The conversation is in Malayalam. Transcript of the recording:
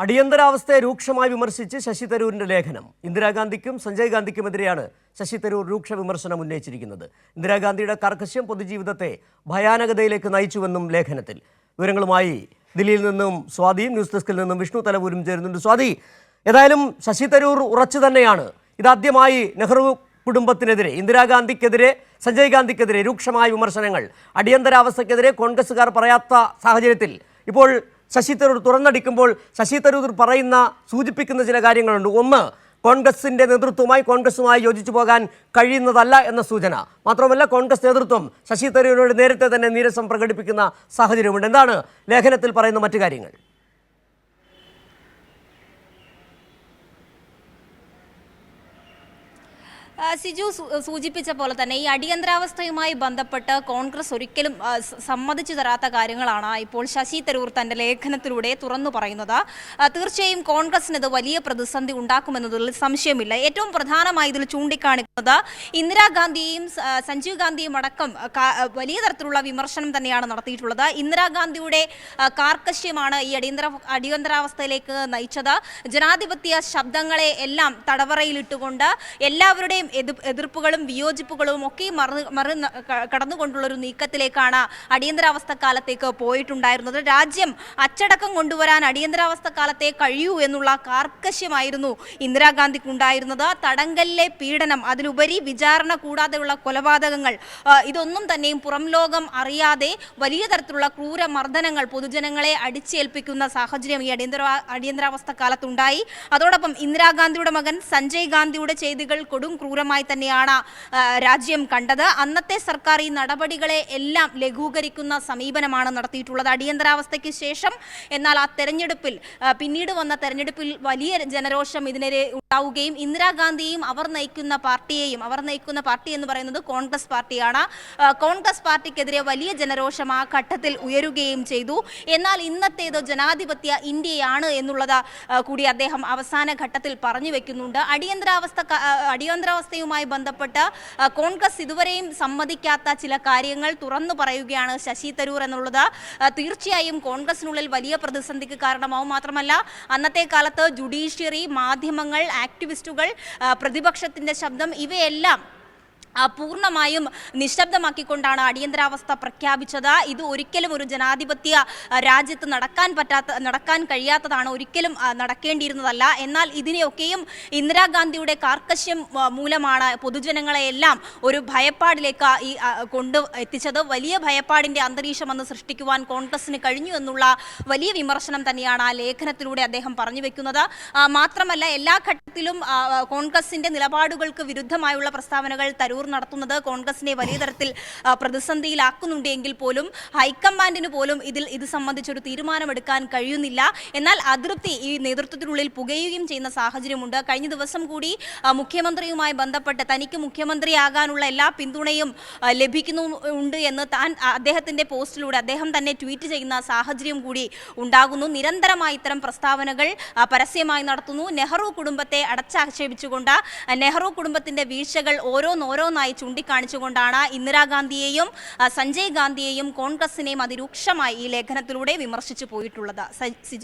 അടിയന്തരാവസ്ഥയെ രൂക്ഷമായി വിമർശിച്ച് ശശി തരൂരിന്റെ ലേഖനം. ഇന്ദിരാഗാന്ധിക്കും സഞ്ജയ് ഗാന്ധിക്കുമെതിരെയാണ് ശശി തരൂർ രൂക്ഷ വിമർശനം ഉന്നയിച്ചിരിക്കുന്നത്. ഇന്ദിരാഗാന്ധിയുടെ കാർക്കശ്യം പൊതുജീവിതത്തെ ഭയാനകതയിലേക്ക് നയിച്ചുവെന്നും ലേഖനത്തിൽ. വിവരങ്ങളുമായി ദില്ലിയിൽ നിന്നും സ്വാതി, ന്യൂസ് ഡെസ്കിൽ നിന്നും വിഷ്ണു തലവൂരും ചേരുന്നുണ്ട്. സ്വാതി, ഏതായാലും ശശി തരൂർ ഉറച്ചു തന്നെയാണ്. ഇതാദ്യമായി നെഹ്റു കുടുംബത്തിനെതിരെ, ഇന്ദിരാഗാന്ധിക്കെതിരെ, സഞ്ജയ് ഗാന്ധിക്കെതിരെ രൂക്ഷമായ വിമർശനങ്ങൾ അടിയന്തരാവസ്ഥക്കെതിരെ കോൺഗ്രസുകാർ പറയാത്ത സാഹചര്യത്തിൽ ഇപ്പോൾ ശശി തരൂർ തുറന്നടിക്കുമ്പോൾ ശശി തരൂർ സൂചിപ്പിക്കുന്ന ചില കാര്യങ്ങളുണ്ട്. ഒന്ന്, കോൺഗ്രസിൻ്റെ നേതൃത്വവുമായി കോൺഗ്രസുമായി യോജിച്ചു പോകാൻ കഴിയുന്നതല്ല എന്ന സൂചന. മാത്രമല്ല, കോൺഗ്രസ് നേതൃത്വം ശശി തരൂരിനോട് നേരത്തെ തന്നെ നീരസം പ്രകടിപ്പിക്കുന്ന സാഹചര്യമുണ്ട്. എന്താണ് ലേഖനത്തിൽ പറയുന്ന മറ്റു കാര്യങ്ങൾ? സിജു സൂചിപ്പിച്ച പോലെ തന്നെ ഈ അടിയന്തരാവസ്ഥയുമായി ബന്ധപ്പെട്ട് കോൺഗ്രസ് ഒരിക്കലും സമ്മതിച്ചു തരാത്ത കാര്യങ്ങളാണ് ഇപ്പോൾ ശശി തരൂർ തന്റെ ലേഖനത്തിലൂടെ തുറന്നു പറയുന്നത്. തീർച്ചയായും കോൺഗ്രസിന് ഇത് വലിയ പ്രതിസന്ധി ഉണ്ടാക്കുമെന്നതിൽ സംശയമില്ല. ഏറ്റവും പ്രധാനമായി ഇതിൽ ചൂണ്ടിക്കാണിക്കുന്നത് ഇന്ദിരാഗാന്ധിയെയും സഞ്ജീവ് ഗാന്ധിയും അടക്കം വലിയ തരത്തിലുള്ള വിമർശനം തന്നെയാണ് നടത്തിയിട്ടുള്ളത്. ഇന്ദിരാഗാന്ധിയുടെ കാർക്കശ്യമാണ് ഈ അടിയന്തരാവസ്ഥയിലേക്ക് നയിച്ചത്. ജനാധിപത്യ ശബ്ദങ്ങളെ എല്ലാം തടവറയിലിട്ടുകൊണ്ട് എല്ലാവരുടെയും എതിർപ്പുകളും വിയോജിപ്പുകളും ഒക്കെ കടന്നുകൊണ്ടുള്ളൊരു നീക്കത്തിലേക്കാണ് അടിയന്തരാവസ്ഥ കാലത്തേക്ക് പോയിട്ടുണ്ടായിരുന്നത്. രാജ്യം അച്ചടക്കം കൊണ്ടുവരാൻ അടിയന്തരാവസ്ഥ കാലത്തെ കഴിയൂ എന്നുള്ള കാർക്കശ്യമായിരുന്നു ഇന്ദിരാഗാന്ധിക്കുണ്ടായിരുന്നത്. തടങ്കലിലെ പീഡനം, അതിലുപരി വിചാരണ കൂടാതെയുള്ള കൊലപാതകങ്ങൾ, ഇതൊന്നും തന്നെയും പുറം ലോകം അറിയാതെ വലിയ തരത്തിലുള്ള ക്രൂരമർദ്ദനങ്ങൾ പൊതുജനങ്ങളെ അടിച്ചേൽപ്പിക്കുന്ന സാഹചര്യം ഈ അടിയന്തരാവസ്ഥ കാലത്തുണ്ടായി. അതോടൊപ്പം ഇന്ദിരാഗാന്ധിയുടെ മകൻ സഞ്ജയ് ഗാന്ധിയുടെ ചെയ്തികൾ കൊടും ക്രൂരമായി തന്നെയാണ് രാജ്യം കണ്ടത്. അന്നത്തെ സർക്കാർ ഈ നടപടികളെ എല്ലാം ലഘൂകരിക്കുന്ന സമീപനമാണ് നടത്തിയിട്ടുള്ളത്. അടിയന്തരാവസ്ഥയ്ക്ക് ശേഷം എന്നാൽ ആ തെരഞ്ഞെടുപ്പിൽ, പിന്നീട് വന്ന തെരഞ്ഞെടുപ്പിൽ വലിയ ജനരോഷം ഇതിനെതിരെ ഉണ്ടാവുകയും ഇന്ദിരാഗാന്ധിയെയും അവർ നയിക്കുന്ന പാർട്ടി എന്ന് പറയുന്നത് കോൺഗ്രസ് പാർട്ടിയാണ്. കോൺഗ്രസ് പാർട്ടിക്കെതിരെ വലിയ ജനരോഷം ആ ഘട്ടത്തിൽ ഉയരുകയും ചെയ്തു. എന്നാൽ ഇന്നത്തേത് ജനാധിപത്യ ഇന്ത്യയാണ് എന്നുള്ളത് കൂടി അദ്ദേഹം അവസാന ഘട്ടത്തിൽ പറഞ്ഞു വെക്കുന്നുണ്ട്. അടിയന്തരാവസ്ഥയുമായി ബന്ധപ്പെട്ട് കോൺഗ്രസ് ഇതുവരെയും സമ്മതിക്കാത്ത ചില കാര്യങ്ങൾ തുറന്നു പറയുകയാണ് ശശി തരൂർ എന്നുള്ളത് തീർച്ചയായും കോൺഗ്രസിനുള്ളിൽ വലിയ പ്രതിസന്ധിക്ക് കാരണമാവും. മാത്രമല്ല, അന്നത്തെ കാലത്ത് ജുഡീഷ്യറി, മാധ്യമങ്ങൾ, ആക്ടിവിസ്റ്റുകൾ, പ്രതിപക്ഷത്തിന്റെ ശബ്ദം ഇവയെല്ലാം പൂർണ്ണമായും നിശബ്ദമാക്കിക്കൊണ്ടാണ് അടിയന്തരാവസ്ഥ പ്രഖ്യാപിച്ചത്. ഇത് ഒരിക്കലും ഒരു ജനാധിപത്യ രാജ്യത്ത് നടക്കാൻ കഴിയാത്തതാണ്, ഒരിക്കലും നടക്കേണ്ടിയിരുന്നതല്ല. എന്നാൽ ഇതിനെയൊക്കെയും ഇന്ദിരാഗാന്ധിയുടെ കാർക്കശ്യം മൂലമാണ് പൊതുജനങ്ങളെയെല്ലാം ഒരു ഭയപ്പാടിലേക്ക് എത്തിച്ചത്. വലിയ ഭയപ്പാടിന്റെ അന്തരീക്ഷം അന്ന് സൃഷ്ടിക്കുവാൻ കോൺഗ്രസിന് കഴിഞ്ഞു എന്നുള്ള വലിയ വിമർശനം തന്നെയാണ് ആ ലേഖനത്തിലൂടെ അദ്ദേഹം പറഞ്ഞു വെക്കുന്നത്. മാത്രമല്ല, എല്ലാ ഘട്ടത്തിലും കോൺഗ്രസിന്റെ നിലപാടുകൾക്ക് വിരുദ്ധമായുള്ള പ്രസ്താവനകൾ തരൂർ നടത്തുന്നത് കോൺഗ്രസിനെ വലിയ തരത്തിൽ പ്രതിസന്ധിയിലാക്കുന്നുണ്ടെങ്കിൽ പോലും ഹൈക്കമാൻഡിന് പോലും ഇത് സംബന്ധിച്ചൊരു തീരുമാനമെടുക്കാൻ കഴിയുന്നില്ല. എന്നാൽ അതൃപ്തി ഈ നേതൃത്വത്തിനുള്ളിൽ പുകയുകയും ചെയ്യുന്ന സാഹചര്യമുണ്ട്. കഴിഞ്ഞ ദിവസം കൂടി മുഖ്യമന്ത്രിയുമായി ബന്ധപ്പെട്ട് തനിക്ക് മുഖ്യമന്ത്രിയാകാനുള്ള എല്ലാ പിന്തുണയും ലഭിക്കുന്നുണ്ട് എന്ന് അദ്ദേഹത്തിന്റെ പോസ്റ്റിലൂടെ അദ്ദേഹം തന്നെ ട്വീറ്റ് ചെയ്യുന്ന സാഹചര്യം കൂടി ഉണ്ടാകുന്നു. നിരന്തരമായി ഇത്തരം പ്രസ്താവനകൾ പരസ്യമായി നടത്തുന്നു. നെഹ്റു കുടുംബത്തെ അടച്ചാക്ഷേപിച്ചുകൊണ്ട്, നെഹ്റു കുടുംബത്തിന്റെ വീഴ്ചകൾ ഓരോന്നായി ചൂണ്ടിക്കാണിച്ചുകൊണ്ടാണ് ഇന്ദിരാഗാന്ധിയെയും സഞ്ജയ് ഗാന്ധിയെയും കോൺഗ്രസിനെയും അതിരൂക്ഷമായി ഈ ലേഖനത്തിലൂടെ വിമർശിച്ചു പോയിട്ടുള്ളത്.